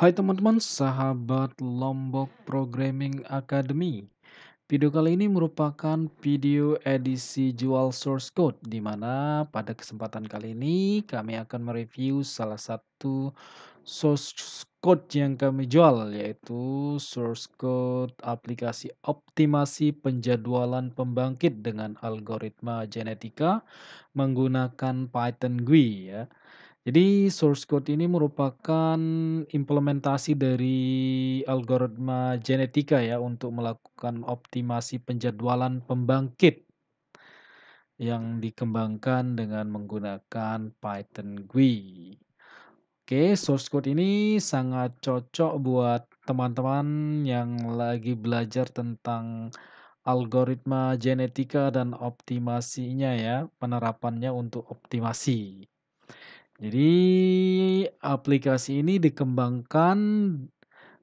Hai teman-teman, sahabat Lombok Programming Academy. Video kali ini merupakan video edisi jual source code, di mana pada kesempatan kali ini kami akan mereview salah satu source code yang kami jual, yaitu source code aplikasi optimasi penjadwalan pembangkit dengan algoritma genetika menggunakan Python GUI ya. Jadi source code ini merupakan implementasi dari algoritma genetika ya untuk melakukan optimasi penjadwalan pembangkit yang dikembangkan dengan menggunakan Python GUI. Oke, source code ini sangat cocok buat teman-teman yang lagi belajar tentang algoritma genetika dan optimasinya ya, penerapannya untuk optimasi. Jadi aplikasi ini dikembangkan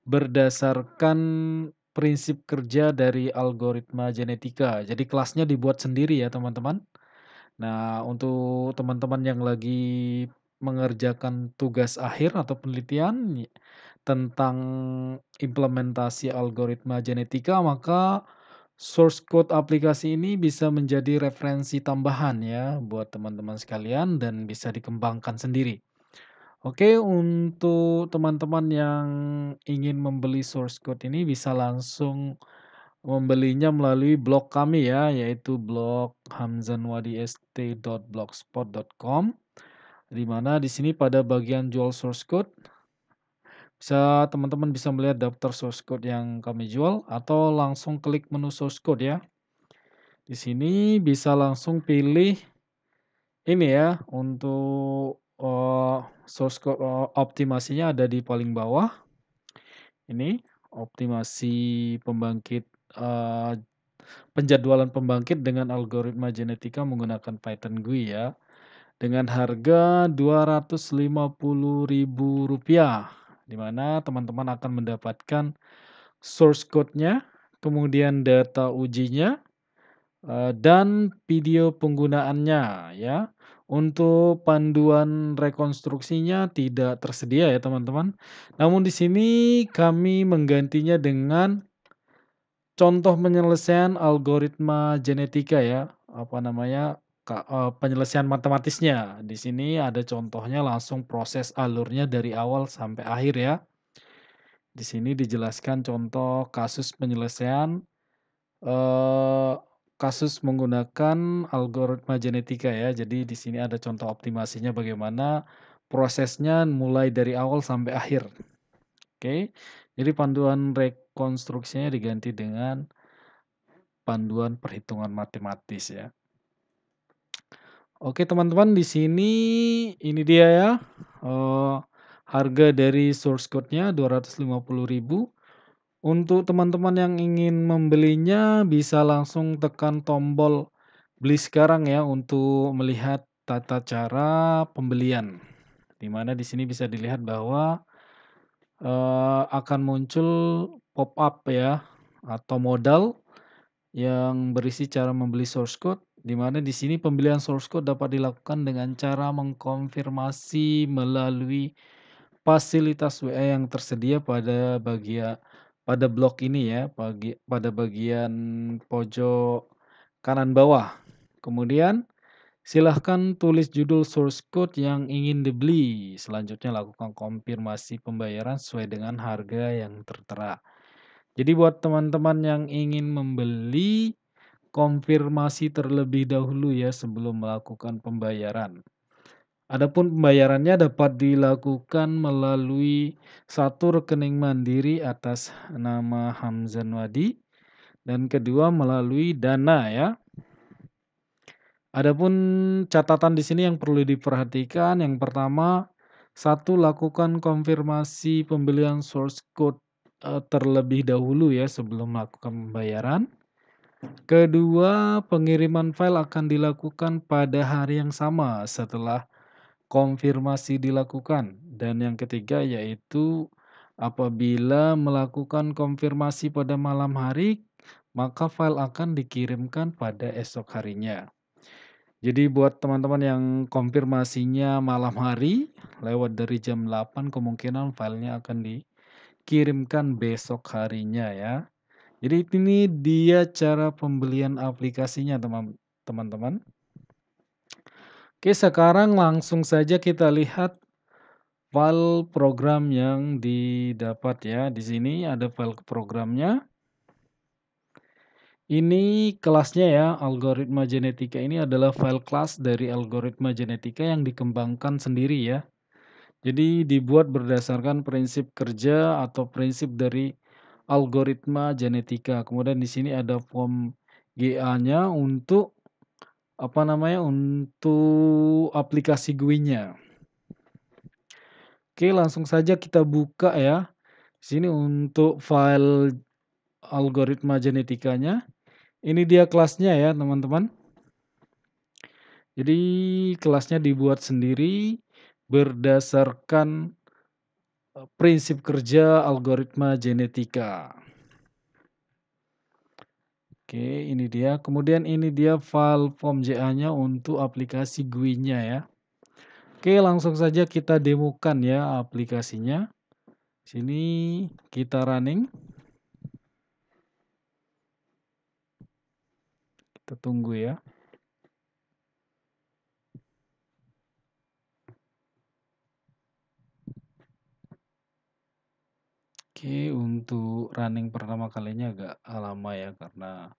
berdasarkan prinsip kerja dari algoritma genetika. Jadi kelasnya dibuat sendiri ya teman-teman. Nah, untuk teman-teman yang lagi mengerjakan tugas akhir atau penelitian tentang implementasi algoritma genetika, maka source code aplikasi ini bisa menjadi referensi tambahan ya buat teman-teman sekalian dan bisa dikembangkan sendiri. Oke, untuk teman-teman yang ingin membeli source code ini bisa langsung membelinya melalui blog kami ya, yaitu blog hamzanwadist.blogspot.com, di mana di sini pada bagian jual source code teman-teman bisa melihat daftar source code yang kami jual atau langsung klik menu source code ya. Di sini bisa langsung pilih ini ya untuk source code optimasinya ada di paling bawah. Ini optimasi pembangkit, eee, penjadwalan pembangkit dengan algoritma genetika menggunakan Python GUI ya, dengan harga Rp250.000, di mana teman-teman akan mendapatkan source code-nya, kemudian data ujinya, dan video penggunaannya ya. Untuk panduan rekonstruksinya tidak tersedia ya teman-teman. Namun di sini kami menggantinya dengan contoh penyelesaian algoritma genetika ya, apa namanya, penyelesaian matematisnya. Di sini ada contohnya langsung proses alurnya dari awal sampai akhir ya. Di sini dijelaskan contoh kasus penyelesaian, eee, kasus menggunakan algoritma genetika ya. Jadi di sini ada contoh optimasinya bagaimana prosesnya mulai dari awal sampai akhir. Oke, jadi panduan rekonstruksinya diganti dengan panduan perhitungan matematis ya. Oke teman-teman, di sini ini dia ya, eee, harga dari source code-nya 250.000. Untuk teman-teman yang ingin membelinya bisa langsung tekan tombol beli sekarang ya untuk melihat tata cara pembelian. Di mana di sini bisa dilihat bahwa, akan muncul pop-up ya atau modal yang berisi cara membeli source code, di mana di sini pembelian source code dapat dilakukan dengan cara mengkonfirmasi melalui fasilitas WA yang tersedia pada blok ini ya, pada bagian pojok kanan bawah. Kemudian silahkan tulis judul source code yang ingin dibeli. Selanjutnya lakukan konfirmasi pembayaran sesuai dengan harga yang tertera. Jadi buat teman-teman yang ingin membeli, konfirmasi terlebih dahulu ya sebelum melakukan pembayaran. Adapun pembayarannya dapat dilakukan melalui satu rekening mandiri atas nama Hamzan Wadi dan kedua melalui Dana ya. Adapun catatan di sini yang perlu diperhatikan, yang pertama, satu lakukan konfirmasi pembelian source code terlebih dahulu ya sebelum melakukan pembayaran. Kedua, pengiriman file akan dilakukan pada hari yang sama setelah konfirmasi dilakukan. Dan yang ketiga yaitu apabila melakukan konfirmasi pada malam hari, maka file akan dikirimkan pada esok harinya. Jadi buat teman-teman yang konfirmasinya malam hari, lewat dari jam 8 kemungkinan filenya akan dikirimkan besok harinya ya. Jadi ini dia cara pembelian aplikasinya teman-teman. Oke, sekarang langsung saja kita lihat file program yang didapat ya. Di sini ada file programnya. Ini kelasnya ya, algoritma genetika ini adalah file kelas dari algoritma genetika yang dikembangkan sendiri ya. Jadi dibuat berdasarkan prinsip kerja atau prinsip dari algoritma genetika. Kemudian di sini ada form GA-nya untuk apa namanya, untuk aplikasi GUI-nya. Oke, langsung saja kita buka ya. Sini untuk file algoritma genetikanya. Ini dia kelasnya ya, teman-teman. Jadi kelasnya dibuat sendiri berdasarkan prinsip kerja algoritma genetika. Oke, ini dia. Kemudian ini dia file form JA-nya untuk aplikasi GUI-nya ya. Oke, langsung saja kita demokan ya aplikasinya. Sini kita running. Kita tunggu ya. Oke, untuk running pertama kalinya agak lama ya karena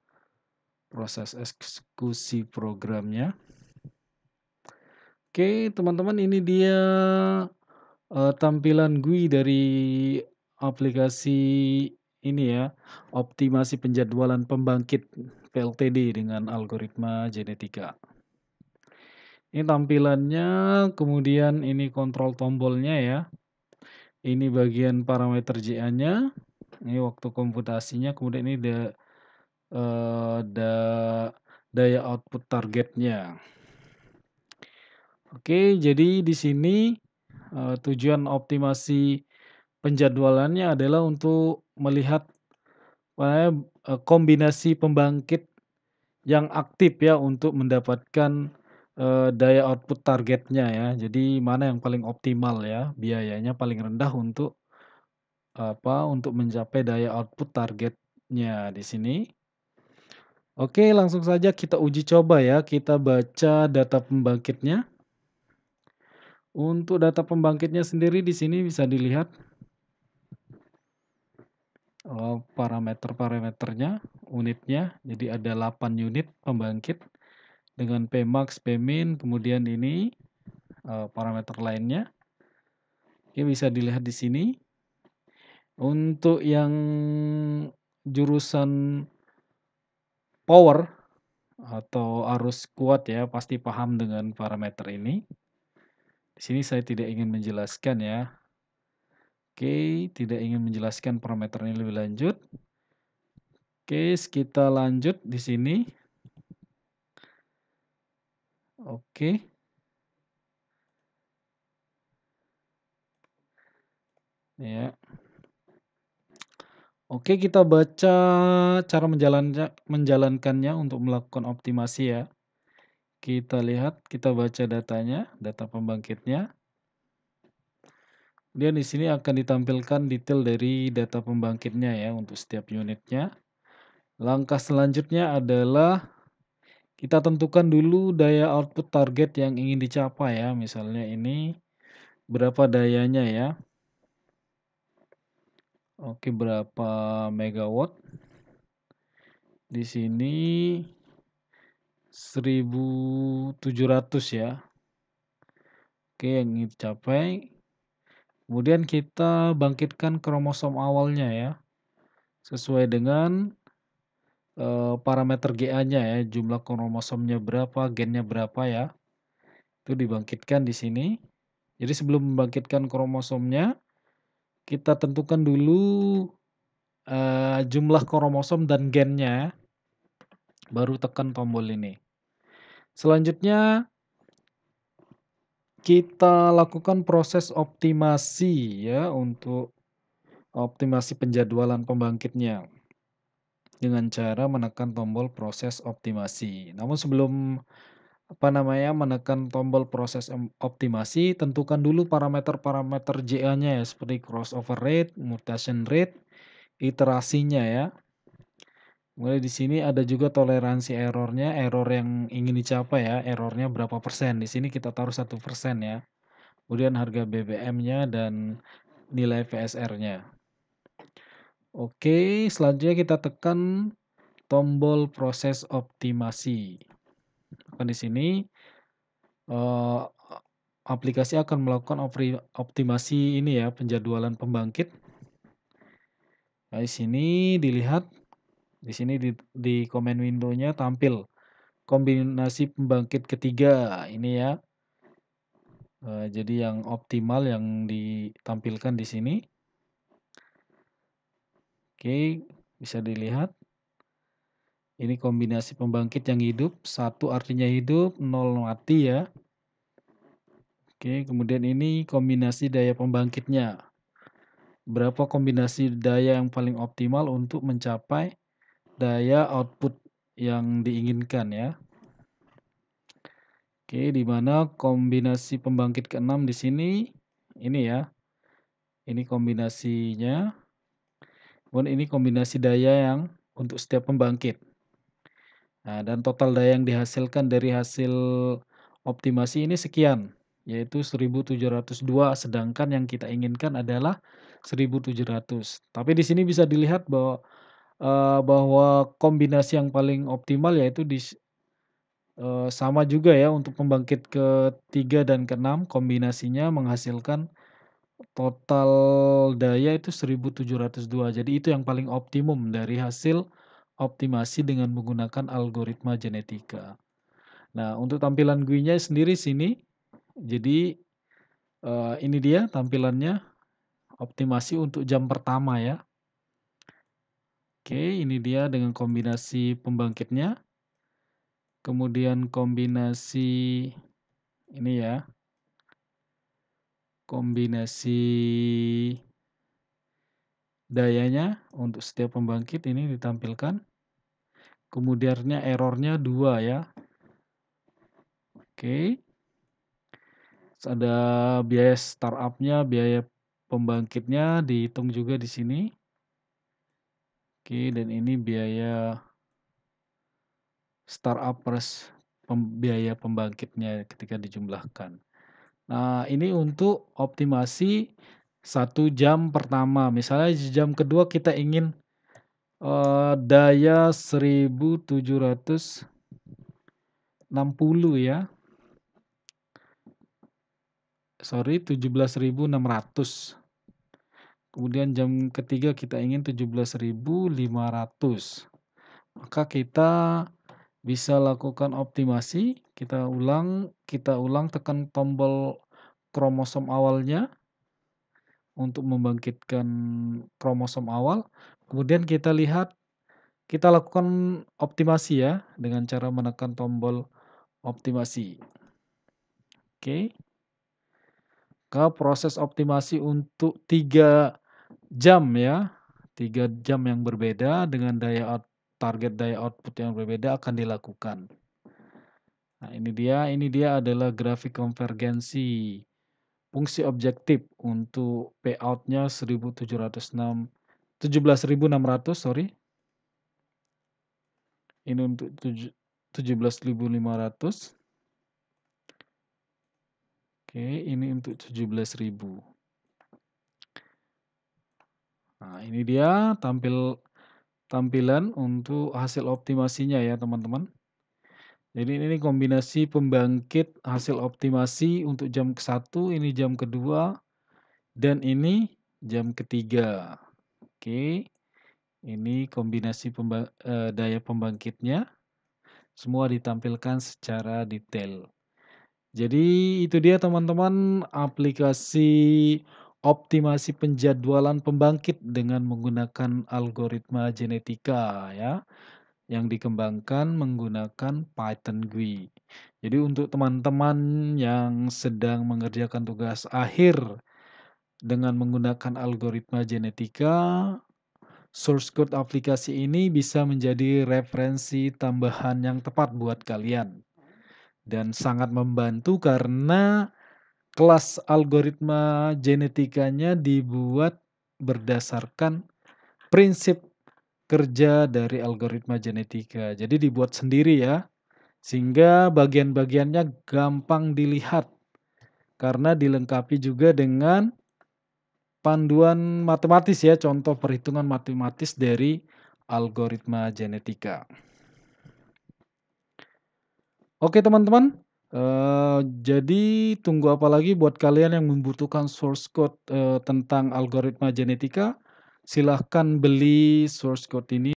proses eksekusi programnya. Oke, teman-teman ini dia tampilan GUI dari aplikasi ini ya, optimasi penjadwalan pembangkit PLTD dengan algoritma genetika. Ini tampilannya, kemudian ini kontrol tombolnya ya. Ini bagian parameter JA-nya, ini waktu komputasinya, kemudian ini eee, da daya output targetnya. Oke, jadi di sini, tujuan optimasi penjadwalannya adalah untuk melihat, kombinasi pembangkit yang aktif ya untuk mendapatkan, daya output targetnya ya. Jadi mana yang paling optimal ya, biayanya paling rendah untuk, untuk mencapai daya output targetnya di sini. Oke, langsung saja kita uji coba ya, kita baca data pembangkitnya. Untuk data pembangkitnya sendiri di sini bisa dilihat, parameter-parameternya, unitnya. Jadi ada 8 unit pembangkit dengan Pmax, Pmin, kemudian ini, parameter lainnya. Oke, bisa dilihat di sini. Untuk yang jurusan power atau arus kuat ya, pasti paham dengan parameter ini. Di sini saya tidak ingin menjelaskan ya. Oke, tidak ingin menjelaskan parameter ini lebih lanjut. Oke, kita lanjut di sini. Oke. Ya. Oke, kita baca cara menjalankannya untuk melakukan optimasi ya. Kita lihat, kita baca datanya, data pembangkitnya. Kemudian di sini akan ditampilkan detail dari data pembangkitnya ya untuk setiap unitnya. Langkah selanjutnya adalah kita tentukan dulu daya output target yang ingin dicapai ya. Misalnya ini berapa dayanya ya. Oke, berapa megawatt. Di sini 1700 ya. Oke, yang ingin dicapai. Kemudian kita bangkitkan kromosom awalnya ya. Sesuai dengan parameter GA-nya ya, jumlah kromosomnya berapa, gennya berapa ya. Itu dibangkitkan di sini. Jadi sebelum membangkitkan kromosomnya, kita tentukan dulu jumlah kromosom dan gennya, baru tekan tombol ini. Selanjutnya kita lakukan proses optimasi ya untuk optimasi penjadwalan pembangkitnya dengan cara menekan tombol proses optimasi. Namun sebelum menekan tombol proses optimasi, tentukan dulu parameter-parameter JA-nya ya, seperti crossover rate, mutation rate, iterasinya ya. Mulai di sini ada juga toleransi errornya, error yang ingin dicapai ya, errornya berapa persen. Di sini kita taruh 1% ya. Kemudian harga BBM-nya dan nilai VSR-nya. Oke, selanjutnya kita tekan tombol proses optimasi. Tekan di sini, eee, aplikasi akan melakukan optimasi ini ya, penjadwalan pembangkit. Nah, di sini dilihat, di sini di command window-nya tampil kombinasi pembangkit ketiga ini ya. Jadi yang optimal yang ditampilkan di sini. Oke, bisa dilihat. Ini kombinasi pembangkit yang hidup, 1 artinya hidup, 0 mati ya. Oke, kemudian ini kombinasi daya pembangkitnya. Berapa kombinasi daya yang paling optimal untuk mencapai daya output yang diinginkan ya. Oke, di mana kombinasi pembangkit ke-6 di sini, ini ya. Ini kombinasinya. Kemudian ini kombinasi daya yang untuk setiap pembangkit. Nah, dan total daya yang dihasilkan dari hasil optimasi ini sekian, yaitu 1702, sedangkan yang kita inginkan adalah 1700. Tapi di sini bisa dilihat bahwa kombinasi yang paling optimal yaitu sama juga ya untuk pembangkit ke-3 dan ke-6, kombinasinya menghasilkan total daya itu 1702. Jadi itu yang paling optimum dari hasil optimasi dengan menggunakan algoritma genetika. Nah, untuk tampilan GUI-nya sendiri sini, jadi ini dia tampilannya, optimasi untuk jam pertama ya. Oke, ini dia dengan kombinasi pembangkitnya. Kemudian kombinasi ini ya, kombinasi dayanya untuk setiap pembangkit ini ditampilkan. Kemudiannya errornya 2 ya. Oke. Terus ada biaya startup-nya, biaya pembangkitnya dihitung juga di sini. Oke, dan ini biaya startup plus biaya pembangkitnya ketika dijumlahkan. Nah, ini untuk optimasi 1 jam pertama. Misalnya di jam kedua kita ingin daya 1760 ya. Sorry, 17.600. Kemudian jam ketiga kita ingin 17.500. Maka kita bisa lakukan optimasi, kita ulang tekan tombol kromosom awalnya untuk membangkitkan kromosom awal. Kemudian kita lihat, kita lakukan optimasi ya dengan cara menekan tombol optimasi. Oke. Proses optimasi untuk 3 jam ya. 3 jam yang berbeda dengan target daya output yang berbeda akan dilakukan. Nah, ini dia adalah grafik konvergensi fungsi objektif untuk payout-nya 17.600, sorry. Ini untuk 17.500. Oke, ini untuk 17.000. Nah, ini dia tampilan untuk hasil optimasinya ya, teman-teman. Jadi ini kombinasi pembangkit hasil optimasi untuk jam ke-1, ini jam kedua, dan ini jam ketiga. Oke, ini kombinasi daya pembangkitnya, semua ditampilkan secara detail. Jadi itu dia teman-teman aplikasi optimasi penjadwalan pembangkit dengan menggunakan algoritma genetika ya, yang dikembangkan menggunakan Python GUI. Jadi untuk teman-teman yang sedang mengerjakan tugas akhir dengan menggunakan algoritma genetika, source code aplikasi ini bisa menjadi referensi tambahan yang tepat buat kalian. dan sangat membantu karena kelas algoritma genetikanya dibuat berdasarkan prinsip kerja dari algoritma genetika. Jadi dibuat sendiri ya, sehingga bagian-bagiannya gampang dilihat karena dilengkapi juga dengan panduan matematis ya, contoh perhitungan matematis dari algoritma genetika. Oke teman-teman, jadi tunggu apa lagi buat kalian yang membutuhkan source code, tentang algoritma genetika, silahkan beli source code ini